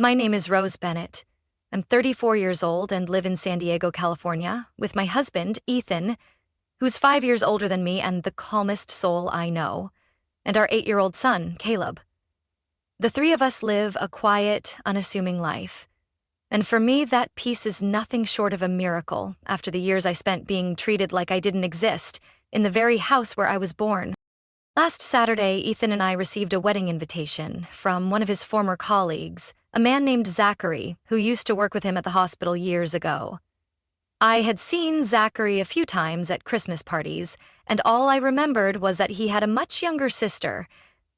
My name is Rose Bennett. I'm 34 years old and live in San Diego, California, with my husband, Ethan, who's 5 years older than me and the calmest soul I know, and our 8-year-old son, Caleb. The three of us live a quiet, unassuming life. And for me, that peace is nothing short of a miracle after the years I spent being treated like I didn't exist in the very house where I was born. Last Saturday, Ethan and I received a wedding invitation from one of his former colleagues, a man named Zachary, who used to work with him at the hospital years ago. I had seen Zachary a few times at Christmas parties, and all I remembered was that he had a much younger sister.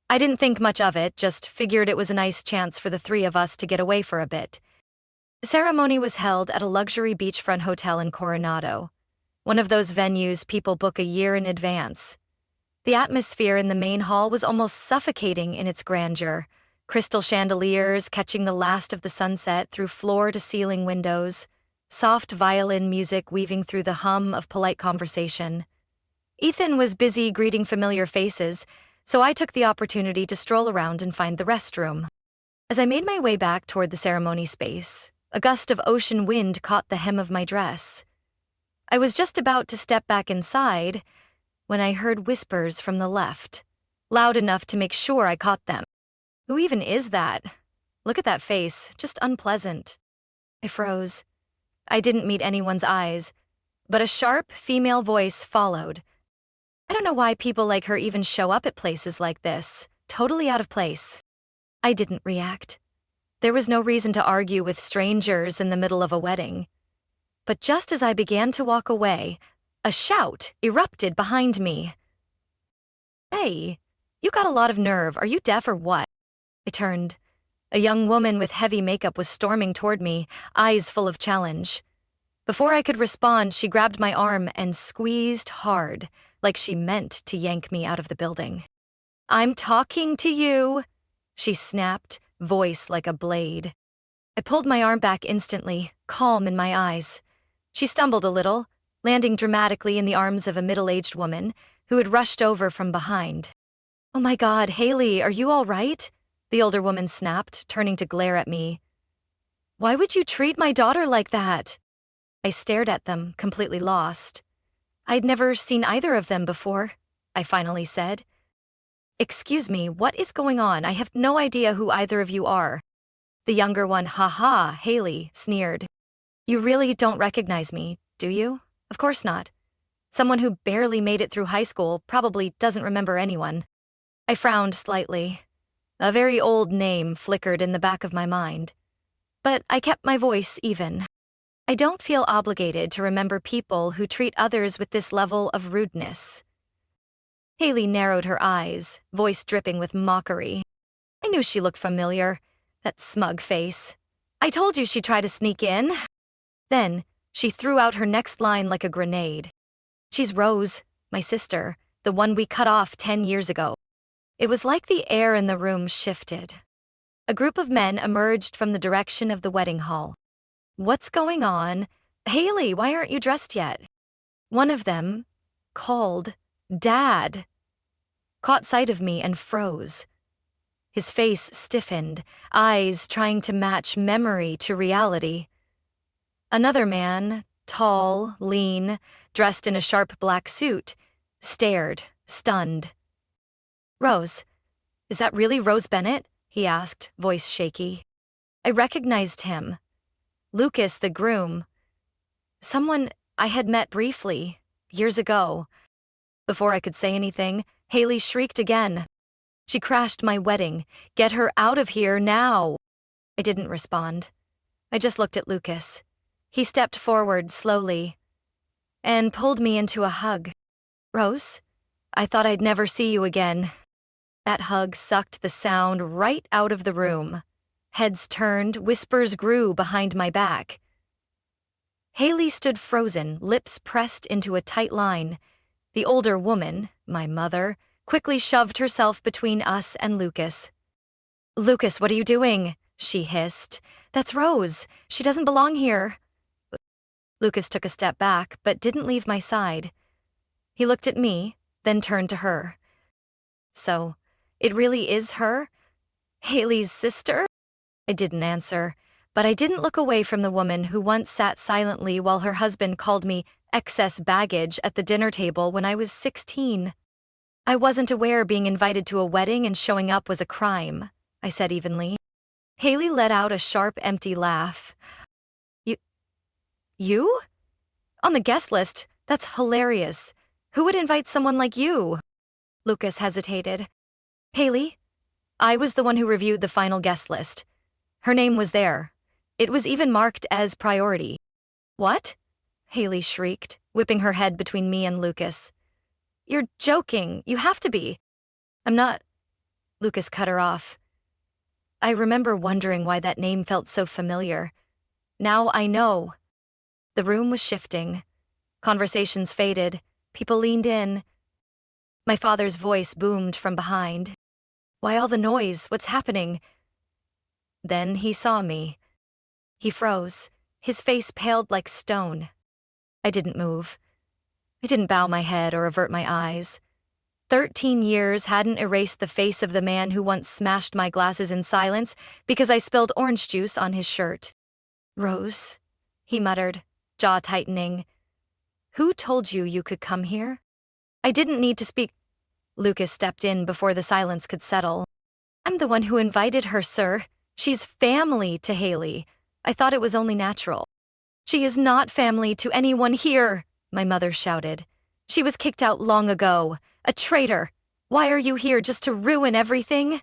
I didn't think much of it, just figured it was a nice chance for the three of us to get away for a bit. The ceremony was held at a luxury beachfront hotel in Coronado, one of those venues people book a year in advance. The atmosphere in the main hall was almost suffocating in its grandeur, crystal chandeliers catching the last of the sunset through floor-to-ceiling windows, soft violin music weaving through the hum of polite conversation. Ethan was busy greeting familiar faces, so I took the opportunity to stroll around and find the restroom. As I made my way back toward the ceremony space, a gust of ocean wind caught the hem of my dress. I was just about to step back inside when I heard whispers from the left, loud enough to make sure I caught them. Who even is that? Look at that face, just unpleasant. I froze. I didn't meet anyone's eyes, but a sharp female voice followed. I don't know why people like her even show up at places like this, totally out of place. I didn't react. There was no reason to argue with strangers in the middle of a wedding. But just as I began to walk away, a shout erupted behind me. "Hey, you got a lot of nerve. Are you deaf or what?" I turned. A young woman with heavy makeup was storming toward me, eyes full of challenge. Before I could respond, she grabbed my arm and squeezed hard, like she meant to yank me out of the building. "I'm talking to you," she snapped, voice like a blade. I pulled my arm back instantly, calm in my eyes. She stumbled a little, landing dramatically in the arms of a middle-aged woman who had rushed over from behind. "Oh my God, Haley, are you all right?" the older woman snapped, turning to glare at me. "Why would you treat my daughter like that?" I stared at them, completely lost. I'd never seen either of them before, I finally said. "Excuse me, what is going on? I have no idea who either of you are." The younger one, "Ha-ha," Haley, sneered. "You really don't recognize me, do you?" "Of course not. Someone who barely made it through high school probably doesn't remember anyone." I frowned slightly. A very old name flickered in the back of my mind. But I kept my voice even. I don't feel obligated to remember people who treat others with this level of rudeness. Haley narrowed her eyes, voice dripping with mockery. I knew she looked familiar, that smug face. "I told you she'd try to sneak in." Then, she threw out her next line like a grenade. "She's Rose, my sister, the one we cut off 10 years ago." It was like the air in the room shifted. A group of men emerged from the direction of the wedding hall. "What's going on? Haley, why aren't you dressed yet?" One of them, called Dad, caught sight of me and froze. His face stiffened, eyes trying to match memory to reality. Another man, tall, lean, dressed in a sharp black suit, stared, stunned. "Rose, is that really Rose Bennett?" he asked, voice shaky. I recognized him. Lucas, the groom. Someone I had met briefly, years ago. Before I could say anything, Haley shrieked again. "She crashed my wedding. Get her out of here now." I didn't respond. I just looked at Lucas. He stepped forward slowly and pulled me into a hug. "Rose, I thought I'd never see you again." That hug sucked the sound right out of the room. Heads turned, whispers grew behind my back. Haley stood frozen, lips pressed into a tight line. The older woman, my mother, quickly shoved herself between us and Lucas. "Lucas, what are you doing?" she hissed. "That's Rose. She doesn't belong here." Lucas took a step back, but didn't leave my side. He looked at me, then turned to her. "So, it really is her? Haley's sister?" I didn't answer, but I didn't look away from the woman who once sat silently while her husband called me excess baggage at the dinner table when I was 16. I wasn't aware being invited to a wedding and showing up was a crime, I said evenly. Haley let out a sharp, empty laugh. You? On the guest list? That's hilarious. Who would invite someone like you? Lucas hesitated. Haley? I was the one who reviewed the final guest list. Her name was there. It was even marked as priority. What? Haley shrieked, whipping her head between me and Lucas. You're joking. You have to be. I'm not. Lucas cut her off. I remember wondering why that name felt so familiar. Now I know. The room was shifting. Conversations faded. People leaned in. My father's voice boomed from behind. Why all the noise? What's happening? Then he saw me. He froze. His face paled like stone. I didn't move. I didn't bow my head or avert my eyes. 13 years hadn't erased the face of the man who once smashed my glasses in silence because I spilled orange juice on his shirt. Rose, he muttered, jaw tightening. Who told you you could come here? I didn't need to speak. Lucas stepped in before the silence could settle. I'm the one who invited her, sir. She's family to Haley. I thought it was only natural. She is not family to anyone here, my mother shouted. She was kicked out long ago. A traitor. Why are you here, just to ruin everything?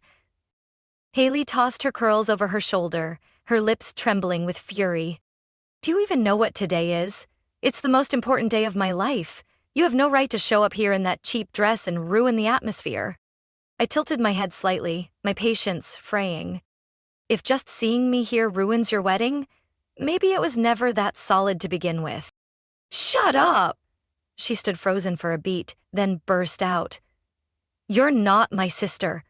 Haley tossed her curls over her shoulder, her lips trembling with fury. Do you even know what today is? It's the most important day of my life. You have no right to show up here in that cheap dress and ruin the atmosphere. I tilted my head slightly, my patience fraying. If just seeing me here ruins your wedding, maybe it was never that solid to begin with. Shut up! She stood frozen for a beat, then burst out. You're not my sister.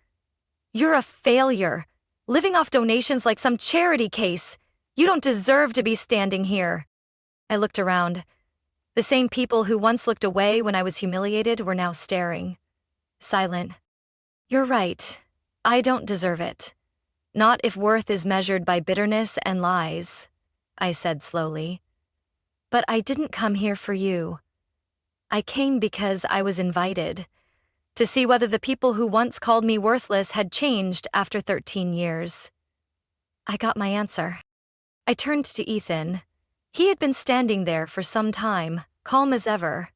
You're a failure, living off donations like some charity case. You don't deserve to be standing here. I looked around. The same people who once looked away when I was humiliated were now staring. Silent. You're right. I don't deserve it. Not if worth is measured by bitterness and lies, I said slowly. But I didn't come here for you. I came because I was invited, to see whether the people who once called me worthless had changed after 13 years. I got my answer. I turned to Ethan. He had been standing there for some time, calm as ever.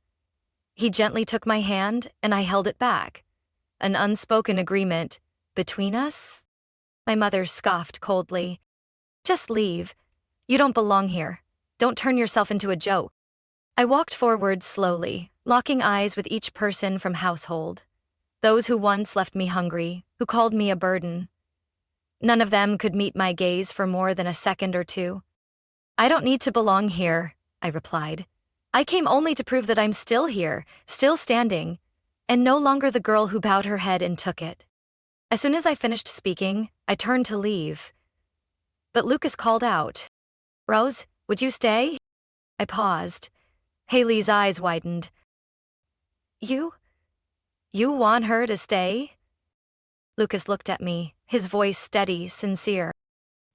He gently took my hand, and I held it back. An unspoken agreement between us? My mother scoffed coldly. Just leave. You don't belong here. Don't turn yourself into a joke. I walked forward slowly, locking eyes with each person from household. Those who once left me hungry, who called me a burden. None of them could meet my gaze for more than a second or two. I don't need to belong here, I replied. I came only to prove that I'm still here, still standing, and no longer the girl who bowed her head and took it. As soon as I finished speaking, I turned to leave. But Lucas called out, Rose, would you stay? I paused. Haley's eyes widened. You want her to stay? Lucas looked at me, his voice steady, sincere.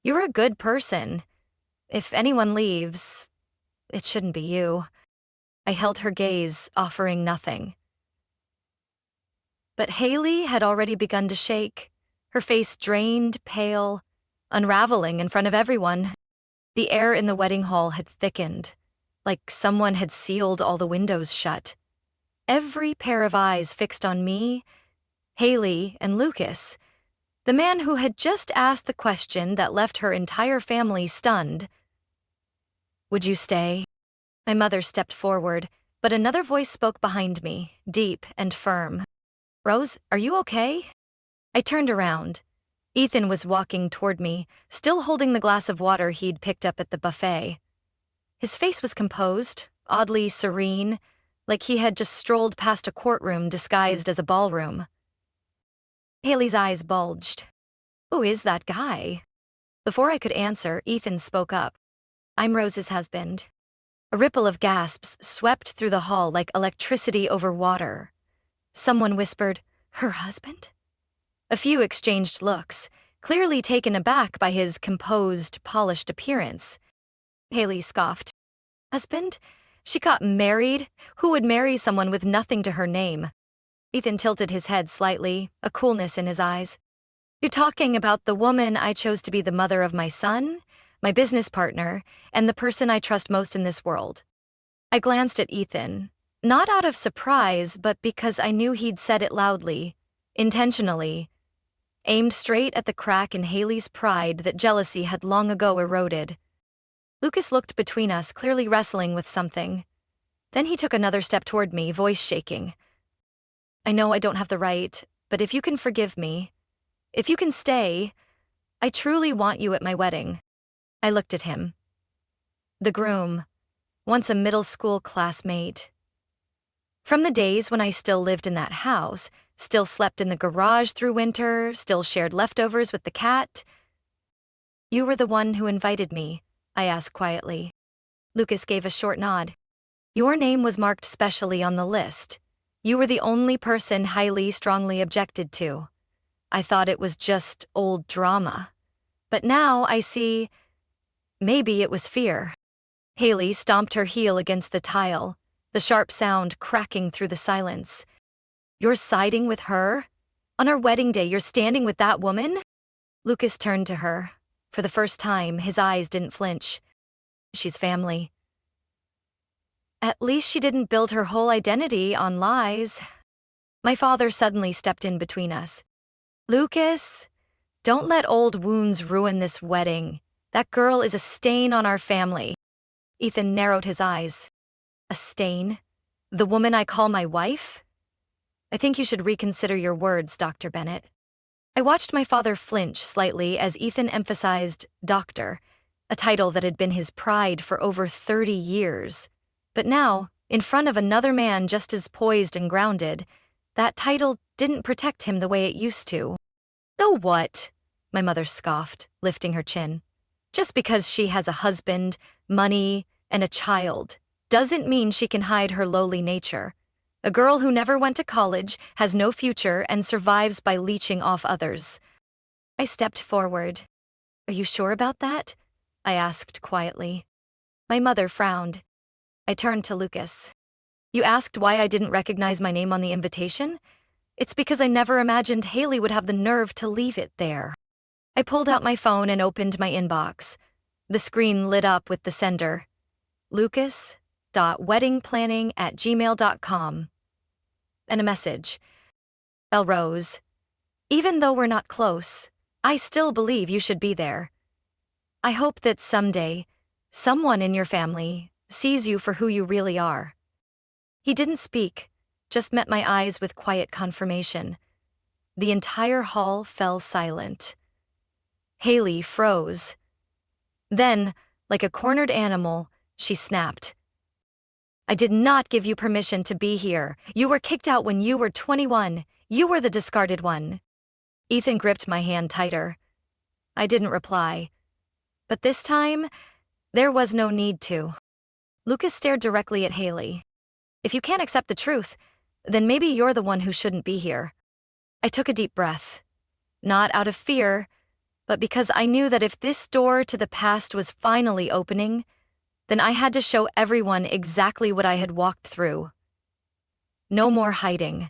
You're a good person. If anyone leaves, it shouldn't be you. I held her gaze, offering nothing. But Haley had already begun to shake, her face drained, pale, unraveling in front of everyone. The air in the wedding hall had thickened, like someone had sealed all the windows shut. Every pair of eyes fixed on me, Haley, and Lucas, the man who had just asked the question that left her entire family stunned. Would you stay? My mother stepped forward, but another voice spoke behind me, deep and firm. Rose, are you okay? I turned around. Ethan was walking toward me, still holding the glass of water he'd picked up at the buffet. His face was composed, oddly serene, like he had just strolled past a courtroom disguised as a ballroom. Haley's eyes bulged. Who is that guy? Before I could answer, Ethan spoke up. I'm Rose's husband. A ripple of gasps swept through the hall like electricity over water. Someone whispered, her husband? A few exchanged looks, clearly taken aback by his composed, polished appearance. Haley scoffed. Husband? She got married? Who would marry someone with nothing to her name? Ethan tilted his head slightly, a coolness in his eyes. You're talking about the woman I chose to be the mother of my son, my business partner, and the person I trust most in this world. I glanced at Ethan, not out of surprise, but because I knew he'd said it loudly, intentionally, aimed straight at the crack in Haley's pride that jealousy had long ago eroded. Lucas looked between us, clearly wrestling with something. Then he took another step toward me, voice shaking. I know I don't have the right, but if you can forgive me, if you can stay, I truly want you at my wedding. I looked at him. The groom, once a middle school classmate. From the days when I still lived in that house, still slept in the garage through winter, still shared leftovers with the cat. You were the one who invited me, I asked quietly. Lucas gave a short nod. Your name was marked specially on the list. You were the only person Haley strongly objected to. I thought it was just old drama. But now I see, maybe it was fear. Haley stomped her heel against the tile, the sharp sound cracking through the silence. You're siding with her? On our wedding day, you're standing with that woman? Lucas turned to her. For the first time, his eyes didn't flinch. She's family. At least she didn't build her whole identity on lies. My father suddenly stepped in between us. Lucas, don't let old wounds ruin this wedding. That girl is a stain on our family. Ethan narrowed his eyes. A stain? The woman I call my wife? I think you should reconsider your words, Dr. Bennett. I watched my father flinch slightly as Ethan emphasized doctor, a title that had been his pride for over 30 years. But now, in front of another man just as poised and grounded, that title didn't protect him the way it used to. So what? My mother scoffed, lifting her chin. Just because she has a husband, money, and a child doesn't mean she can hide her lowly nature. A girl who never went to college, has no future, and survives by leeching off others. I stepped forward. Are you sure about that? I asked quietly. My mother frowned. I turned to Lucas. You asked why I didn't recognize my name on the invitation? It's because I never imagined Haley would have the nerve to leave it there. I pulled out my phone and opened my inbox. The screen lit up with the sender. lucas.weddingplanning@gmail.com. And a message. Belrose. Even though we're not close, I still believe you should be there. I hope that someday, someone in your family sees you for who you really are. He didn't speak, just met my eyes with quiet confirmation. The entire hall fell silent. Haley froze. Then, like a cornered animal, she snapped. I did not give you permission to be here. You were kicked out when you were 21. You were the discarded one. Ethan gripped my hand tighter. I didn't reply. But this time, there was no need to. Lucas stared directly at Haley. If you can't accept the truth, then maybe you're the one who shouldn't be here. I took a deep breath. Not out of fear, but because I knew that if this door to the past was finally opening, then I had to show everyone exactly what I had walked through. No more hiding.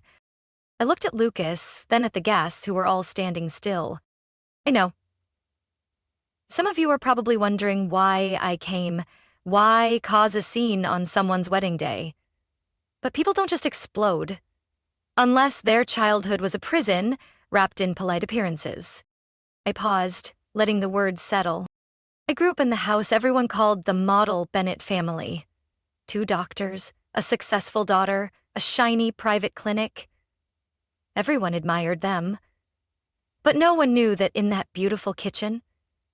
I looked at Lucas, then at the guests who were all standing still. I know. Some of you are probably wondering why I came, why cause a scene on someone's wedding day. But people don't just explode. Unless their childhood was a prison wrapped in polite appearances. I paused, letting the words settle. I grew up in the house everyone called the model Bennett family. 2 doctors, a successful daughter, a shiny private clinic. Everyone admired them. But no one knew that in that beautiful kitchen,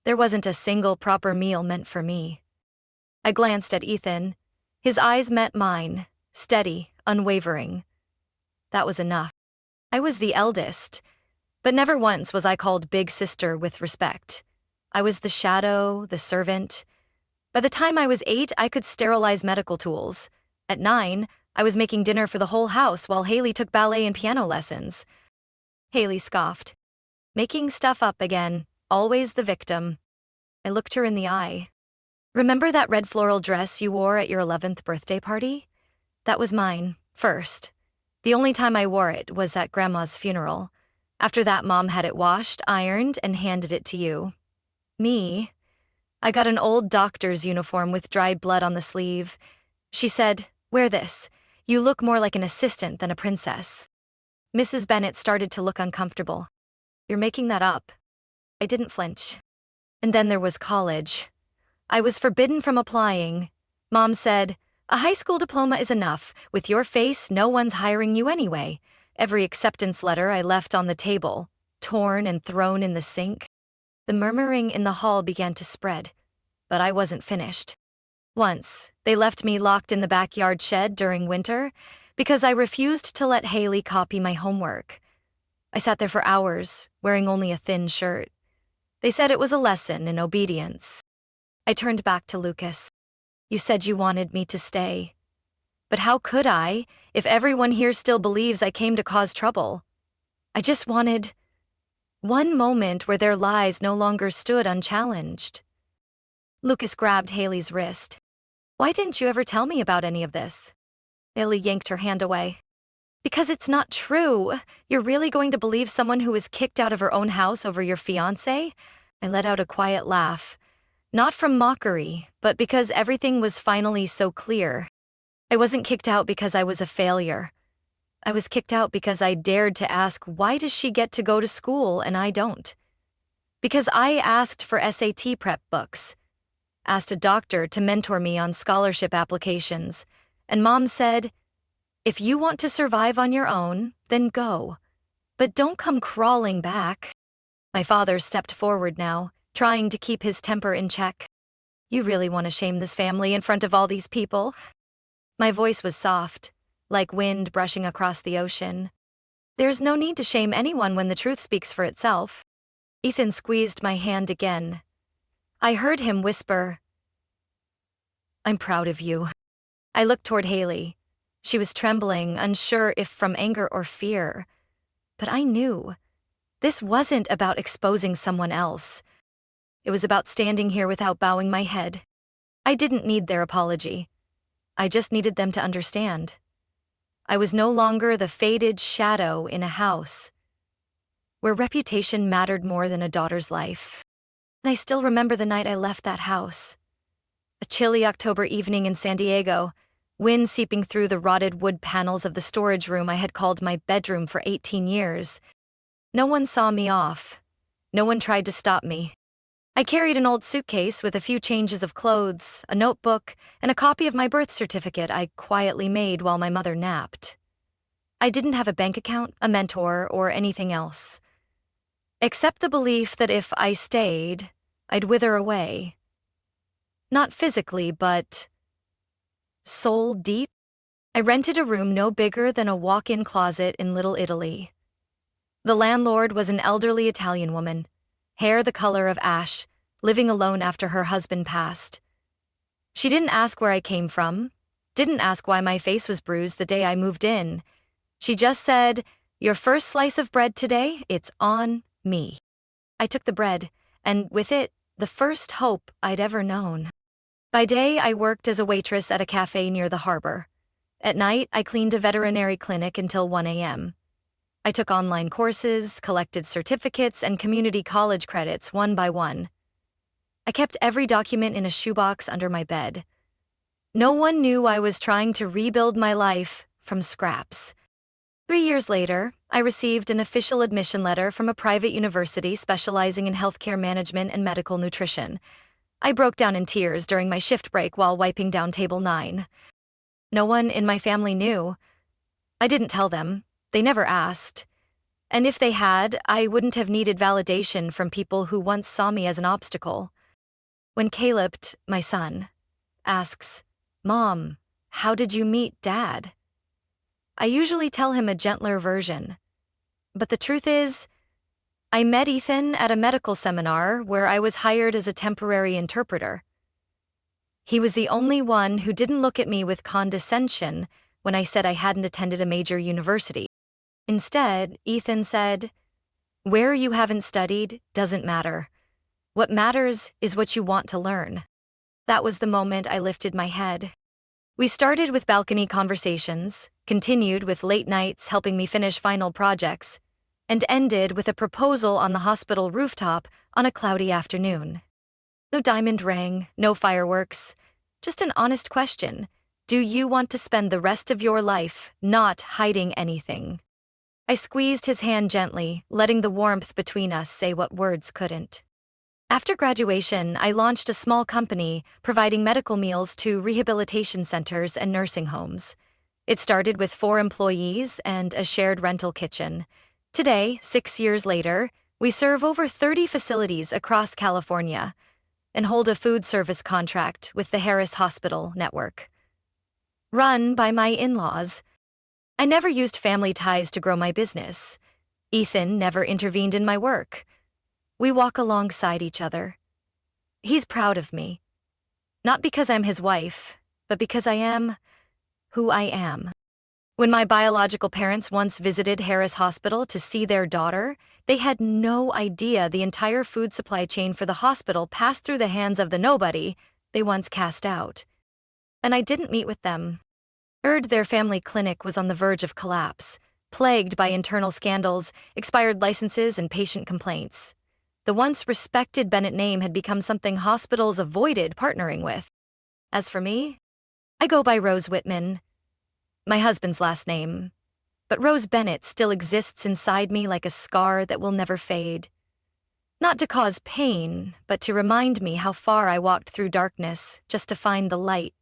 there wasn't a single proper meal meant for me. I glanced at Ethan. His eyes met mine, steady, unwavering. That was enough. I was the eldest, but never once was I called big sister with respect. I was the shadow, the servant. By the time I was 8, I could sterilize medical tools. At 9, I was making dinner for the whole house while Haley took ballet and piano lessons. Haley scoffed. Making stuff up again. always the victim. I looked her in the eye. Remember that red floral dress you wore at your 11th birthday party? That was mine, first. The only time I wore it was at Grandma's funeral. After that, Mom had it washed, ironed, and handed it to you. Me? I got an old doctor's uniform with dried blood on the sleeve. She said, "Wear this. You look more like an assistant than a princess." Mrs. Bennett started to look uncomfortable. "You're making that up." I didn't flinch. And then there was college. I was forbidden from applying. Mom said, "A high school diploma is enough. With your face, no one's hiring you anyway." Every acceptance letter I left on the table, torn and thrown in the sink. The murmuring in the hall began to spread, but I wasn't finished. Once, they left me locked in the backyard shed during winter because I refused to let Haley copy my homework. I sat there for hours, wearing only a thin shirt. They said it was a lesson in obedience. I turned back to Lucas. "You said you wanted me to stay. But how could I, if everyone here still believes I came to cause trouble? I just wanted one moment where their lies no longer stood unchallenged." Lucas grabbed Haley's wrist. "Why didn't you ever tell me about any of this?" Haley yanked her hand away. "Because it's not true. You're really going to believe someone who was kicked out of her own house over your fiancé?" I let out a quiet laugh. Not from mockery, but because everything was finally so clear. I wasn't kicked out because I was a failure. I was kicked out because I dared to ask, why does she get to go to school and I don't? Because I asked for SAT prep books, asked a doctor to mentor me on scholarship applications, and Mom said, "If you want to survive on your own, then go. But don't come crawling back." My father stepped forward now, trying to keep his temper in check. "You really want to shame this family in front of all these people?" My voice was soft, like wind brushing across the ocean. "There's no need to shame anyone when the truth speaks for itself." Ethan squeezed my hand again. I heard him whisper, "I'm proud of you." I looked toward Haley. She was trembling, unsure if from anger or fear. But I knew. This wasn't about exposing someone else. It was about standing here without bowing my head. I didn't need their apology. I just needed them to understand. I was no longer the faded shadow in a house where reputation mattered more than a daughter's life. And I still remember the night I left that house. A chilly October evening in San Diego, wind seeping through the rotted wood panels of the storage room I had called my bedroom for 18 years. No one saw me off. No one tried to stop me. I carried an old suitcase with a few changes of clothes, a notebook, and a copy of my birth certificate I quietly made while my mother napped. I didn't have a bank account, a mentor, or anything else. Except the belief that if I stayed, I'd wither away. Not physically, but soul deep. I rented a room no bigger than a walk-in closet in Little Italy. The landlord was an elderly Italian woman, hair the color of ash, living alone after her husband passed. She didn't ask where I came from, didn't ask why my face was bruised the day I moved in. She just said, "Your first slice of bread today, it's on me." I took the bread, and with it, the first hope I'd ever known. By day, I worked as a waitress at a cafe near the harbor. At night, I cleaned a veterinary clinic until 1 a.m. I took online courses, collected certificates, and community college credits one by one. I kept every document in a shoebox under my bed. No one knew I was trying to rebuild my life from scraps. 3 years later, I received an official admission letter from a private university specializing in healthcare management and medical nutrition. I broke down in tears during my shift break while wiping down table 9. No one in my family knew. I didn't tell them. They never asked. And if they had, I wouldn't have needed validation from people who once saw me as an obstacle. When Caleb, my son, asks, "Mom, how did you meet Dad?" I usually tell him a gentler version. But the truth is, I met Ethan at a medical seminar where I was hired as a temporary interpreter. He was the only one who didn't look at me with condescension when I said I hadn't attended a major university. Instead, Ethan said, "Where you haven't studied doesn't matter. What matters is what you want to learn. That was the moment I lifted my head. We started with balcony conversations, continued with late nights helping me finish final projects, and ended with a proposal on the hospital rooftop on a cloudy afternoon. No diamond ring, no fireworks, just an honest question. Do you want to spend the rest of your life not hiding anything? I squeezed his hand gently, letting the warmth between us say what words couldn't. After graduation, I launched a small company providing medical meals to rehabilitation centers and nursing homes. It started with 4 employees and a shared rental kitchen. Today, 6 years later, we serve over 30 facilities across California and hold a food service contract with the Harris Hospital Network. Run by my in-laws. I never used family ties to grow my business. Ethan never intervened in my work. We walk alongside each other. He's proud of me. Not because I'm his wife, but because I am who I am. When my biological parents once visited Harris Hospital to see their daughter, they had no idea the entire food supply chain for the hospital passed through the hands of the nobody they once cast out. And I didn't meet with them. Heard their family clinic was on the verge of collapse, plagued by internal scandals, expired licenses, and patient complaints. The once respected Bennett name had become something hospitals avoided partnering with. As for me, I go by Rose Whitman, my husband's last name, but Rose Bennett still exists inside me like a scar that will never fade. Not to cause pain, but to remind me how far I walked through darkness just to find the light.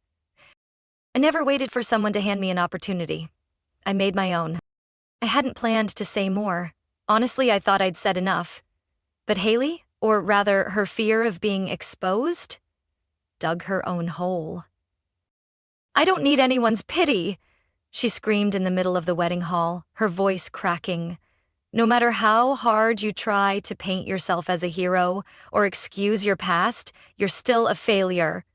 I never waited for someone to hand me an opportunity. I made my own. I hadn't planned to say more. Honestly, I thought I'd said enough. But Haley, or rather her fear of being exposed, dug her own hole. "I don't need anyone's pity," she screamed in the middle of the wedding hall, her voice cracking. "No matter how hard you try to paint yourself as a hero or excuse your past, you're still a failure.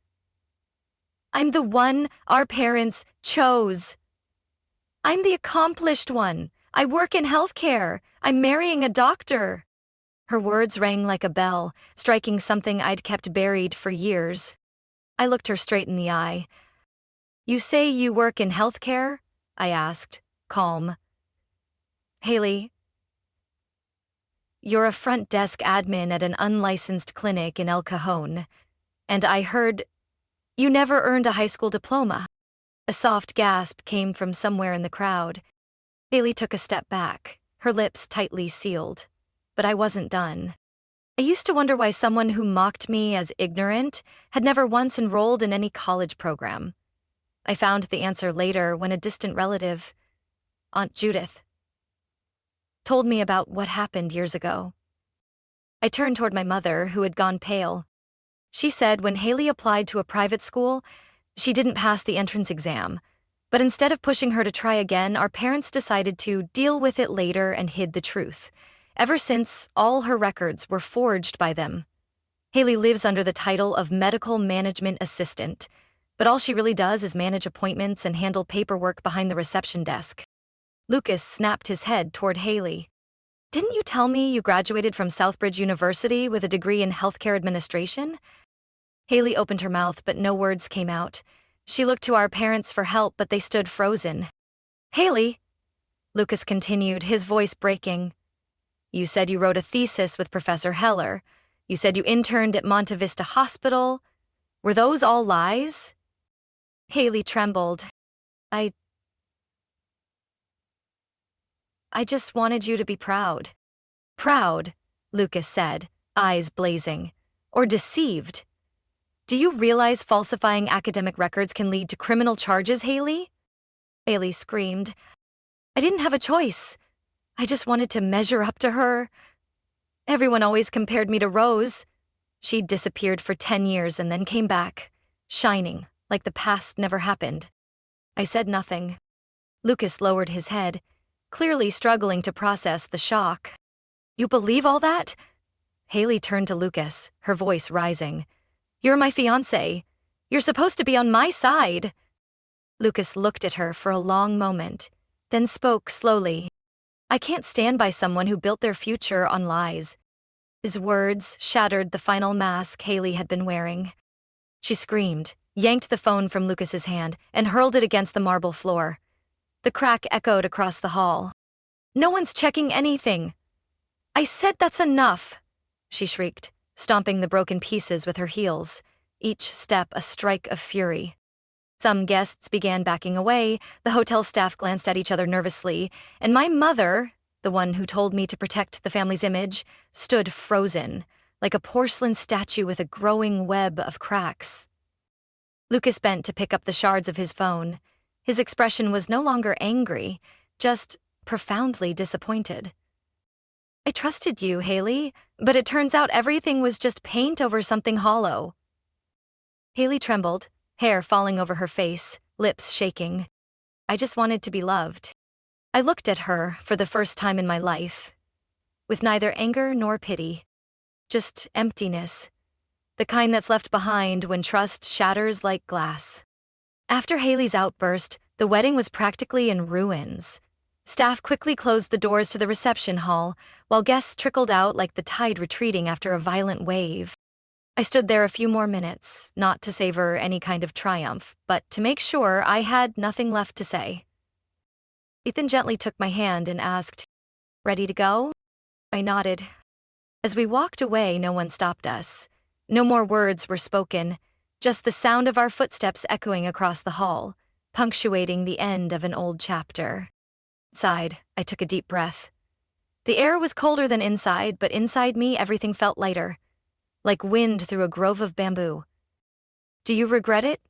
I'm the one our parents chose. I'm the accomplished one. I work in healthcare. I'm marrying a doctor." Her words rang like a bell, striking something I'd kept buried for years. I looked her straight in the eye. "You say you work in healthcare?" I asked, calm. "Haley, you're a front desk admin at an unlicensed clinic in El Cajon, and I heard you never earned a high school diploma." A soft gasp came from somewhere in the crowd. Haley took a step back, her lips tightly sealed. But I wasn't done. I used to wonder why someone who mocked me as ignorant had never once enrolled in any college program. I found the answer later when a distant relative, Aunt Judith, told me about what happened years ago. I turned toward my mother, who had gone pale. She said when Haley applied to a private school, she didn't pass the entrance exam. But instead of pushing her to try again, our parents decided to deal with it later and hid the truth. Ever since, all her records were forged by them. Haley lives under the title of Medical Management Assistant, but all she really does is manage appointments and handle paperwork behind the reception desk. Lucas snapped his head toward Haley. "Didn't you tell me you graduated from Southbridge University with a degree in healthcare administration?" Haley opened her mouth, but no words came out. She looked to our parents for help, but they stood frozen. "Haley," Lucas continued, his voice breaking. "You said you wrote a thesis with Professor Heller. You said you interned at Monte Vista Hospital. Were those all lies?" Haley trembled. I just wanted you to be proud." "Proud," Lucas said, eyes blazing. "Or deceived? Do you realize falsifying academic records can lead to criminal charges, Haley?" Haley screamed. "I didn't have a choice. I just wanted to measure up to her. Everyone always compared me to Rose. She disappeared for 10 years and then came back, shining, like the past never happened." I said nothing. Lucas lowered his head, clearly struggling to process the shock. "You believe all that?" Haley turned to Lucas, her voice rising. "You're my fiancé. You're supposed to be on my side." Lucas looked at her for a long moment, then spoke slowly. "I can't stand by someone who built their future on lies. His words shattered the final mask Haley had been wearing. She screamed, yanked the phone from Lucas's hand, and hurled it against the marble floor. The crack echoed across the hall. "No one's checking anything. I said that's enough," she shrieked, stomping the broken pieces with her heels, each step a strike of fury. Some guests began backing away, the hotel staff glanced at each other nervously, and my mother, the one who told me to protect the family's image, stood frozen, like a porcelain statue with a growing web of cracks. Lucas bent to pick up the shards of his phone. His expression was no longer angry, just profoundly disappointed. "I trusted you, Haley, but it turns out everything was just paint over something hollow." Haley trembled, hair falling over her face, lips shaking. "I just wanted to be loved." I looked at her for the first time in my life, with neither anger nor pity, just emptiness, the kind that's left behind when trust shatters like glass. After Haley's outburst, the wedding was practically in ruins. Staff quickly closed the doors to the reception hall, while guests trickled out like the tide retreating after a violent wave. I stood there a few more minutes, not to savor any kind of triumph, but to make sure I had nothing left to say. Ethan gently took my hand and asked, "Ready to go?" I nodded. As we walked away, no one stopped us. No more words were spoken, just the sound of our footsteps echoing across the hall, punctuating the end of an old chapter. Outside, I took a deep breath. The air was colder than inside, but inside me everything felt lighter, like wind through a grove of bamboo. "Do you regret it?"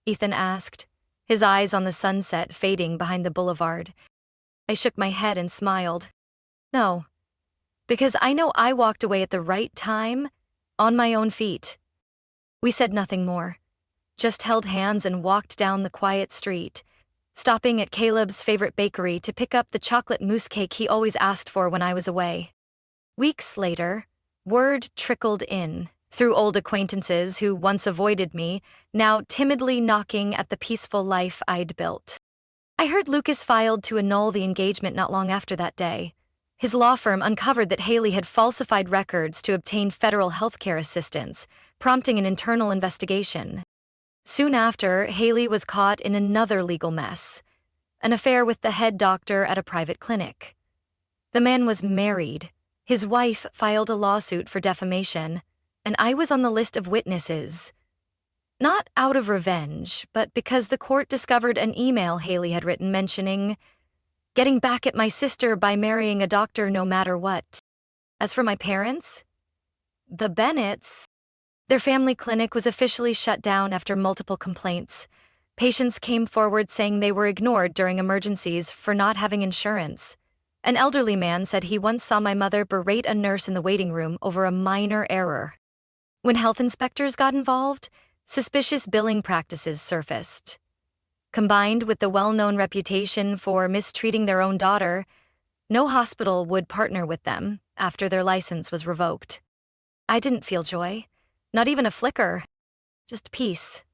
Ethan asked, his eyes on the sunset fading behind the boulevard. I shook my head and smiled. "No, because I know I walked away at the right time, on my own feet." We said nothing more, just held hands and walked down the quiet street, stopping at Caleb's favorite bakery to pick up the chocolate mousse cake he always asked for when I was away. Weeks later, word trickled in, through old acquaintances who once avoided me, now timidly knocking at the peaceful life I'd built. I heard Lucas filed to annul the engagement not long after that day. His law firm uncovered that Haley had falsified records to obtain federal healthcare assistance, prompting an internal investigation. Soon after, Haley was caught in another legal mess, an affair with the head doctor at a private clinic. The man was married. His wife filed a lawsuit for defamation, and I was on the list of witnesses. Not out of revenge, but because the court discovered an email Haley had written mentioning getting back at my sister by marrying a doctor no matter what. As for my parents, the Bennetts, their family clinic was officially shut down after multiple complaints. Patients came forward saying they were ignored during emergencies for not having insurance. An elderly man said he once saw my mother berate a nurse in the waiting room over a minor error. When health inspectors got involved, suspicious billing practices surfaced. Combined with the well-known reputation for mistreating their own daughter, no hospital would partner with them after their license was revoked. I didn't feel joy, not even a flicker, just peace,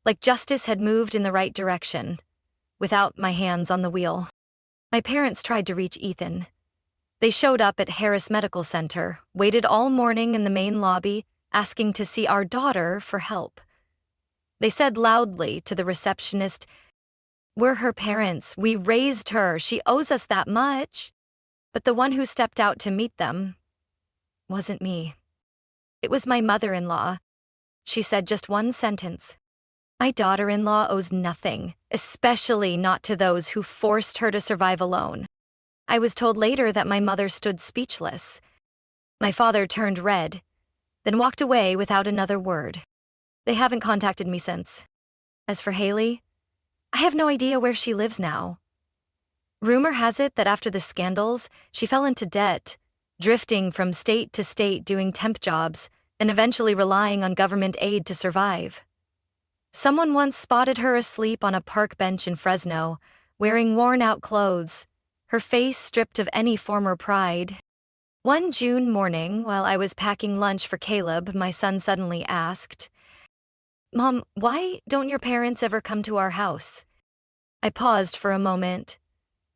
like justice had moved in the right direction, without my hands on the wheel. My parents tried to reach Ethan. They showed up at Harris Medical Center, waited all morning in the main lobby, asking to see our daughter for help. They said loudly to the receptionist, "We're her parents. We raised her. She owes us that much." But the one who stepped out to meet them wasn't me. It was my mother-in-law. She said just one sentence. "My daughter-in-law owes nothing, especially not to those who forced her to survive alone." I was told later that my mother stood speechless. My father turned red, then walked away without another word. They haven't contacted me since. As for Haley, I have no idea where she lives now. Rumor has it that after the scandals, she fell into debt, drifting from state to state doing temp jobs, and eventually relying on government aid to survive. Someone once spotted her asleep on a park bench in Fresno, wearing worn-out clothes, her face stripped of any former pride. One June morning, while I was packing lunch for Caleb, my son suddenly asked, "Mom, why don't your parents ever come to our house?" I paused for a moment.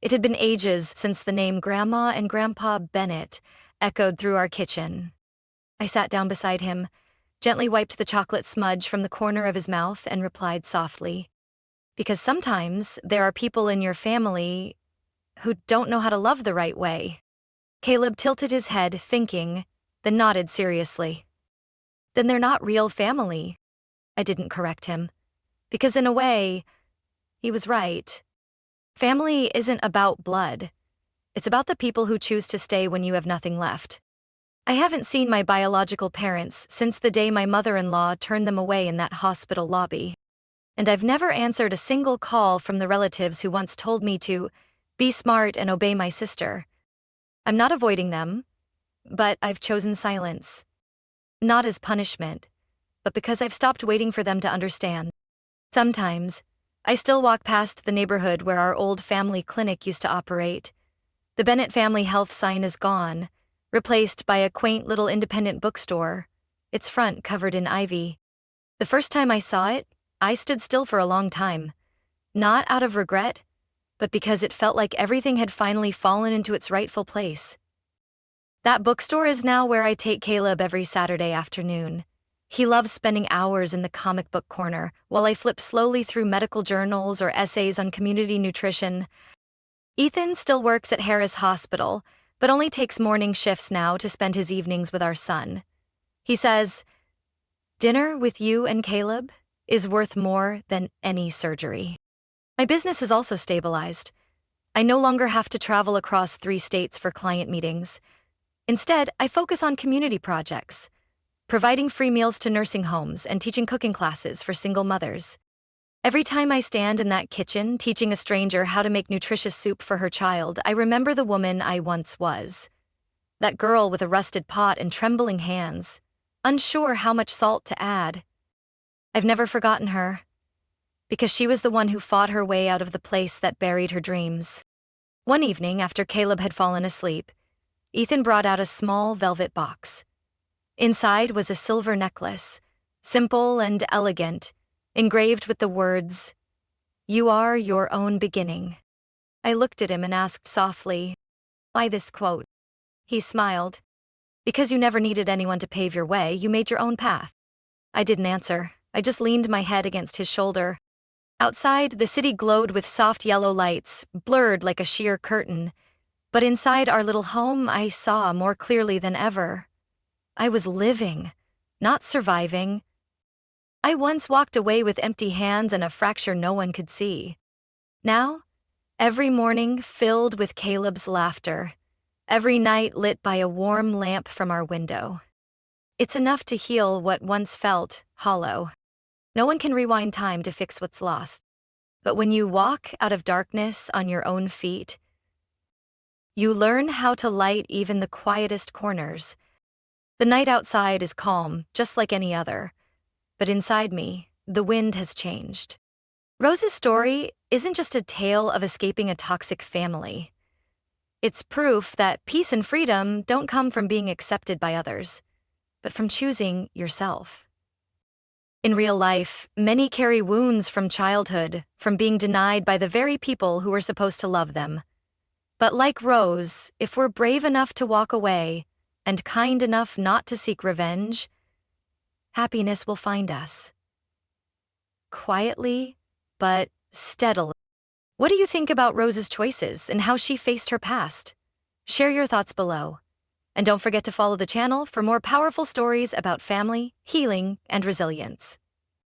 It had been ages since the name Grandma and Grandpa Bennett echoed through our kitchen. I sat down beside him, gently wiped the chocolate smudge from the corner of his mouth, and replied softly, "Because sometimes there are people in your family who don't know how to love the right way." Caleb tilted his head, thinking, then nodded seriously. "Then they're not real family." I didn't correct him, because in a way, he was right. Family isn't about blood. It's about the people who choose to stay when you have nothing left. I haven't seen my biological parents since the day my mother-in-law turned them away in that hospital lobby. And I've never answered a single call from the relatives who once told me to be smart and obey my sister. I'm not avoiding them, but I've chosen silence. Not as punishment, but because I've stopped waiting for them to understand. Sometimes, I still walk past the neighborhood where our old family clinic used to operate. The Bennett family health sign is gone, replaced by a quaint little independent bookstore, its front covered in ivy. The first time I saw it, I stood still for a long time, not out of regret, but because it felt like everything had finally fallen into its rightful place. That bookstore is now where I take Caleb every Saturday afternoon. He loves spending hours in the comic book corner while I flip slowly through medical journals or essays on community nutrition. Ethan still works at Harris Hospital, but only takes morning shifts now to spend his evenings with our son. He says, "Dinner with you and Caleb is worth more than any surgery." My business is also stabilized. I no longer have to travel across 3 states for client meetings. Instead, I focus on community projects, providing free meals to nursing homes and teaching cooking classes for single mothers. Every time I stand in that kitchen teaching a stranger how to make nutritious soup for her child, I remember the woman I once was. That girl with a rusted pot and trembling hands, unsure how much salt to add. I've never forgotten her, because she was the one who fought her way out of the place that buried her dreams. One evening, after Caleb had fallen asleep, Ethan brought out a small velvet box. Inside was a silver necklace, simple and elegant, engraved with the words, "You are your own beginning." I looked at him and asked softly, "Why this quote?" He smiled. "Because you never needed anyone to pave your way, you made your own path." I didn't answer. I just leaned my head against his shoulder. Outside, the city glowed with soft yellow lights, blurred like a sheer curtain. But inside our little home, I saw more clearly than ever. I was living, not surviving. I once walked away with empty hands and a fracture no one could see. Now, every morning filled with Caleb's laughter, every night lit by a warm lamp from our window. It's enough to heal what once felt hollow. No one can rewind time to fix what's lost. But when you walk out of darkness on your own feet, you learn how to light even the quietest corners. The night outside is calm, just like any other. But inside me, the wind has changed. Rose's story isn't just a tale of escaping a toxic family. It's proof that peace and freedom don't come from being accepted by others, but from choosing yourself. In real life, many carry wounds from childhood, from being denied by the very people who were supposed to love them. But like Rose, if we're brave enough to walk away and kind enough not to seek revenge, happiness will find us. Quietly, but steadily. What do you think about Rose's choices and how she faced her past? Share your thoughts below. And don't forget to follow the channel for more powerful stories about family, healing, and resilience.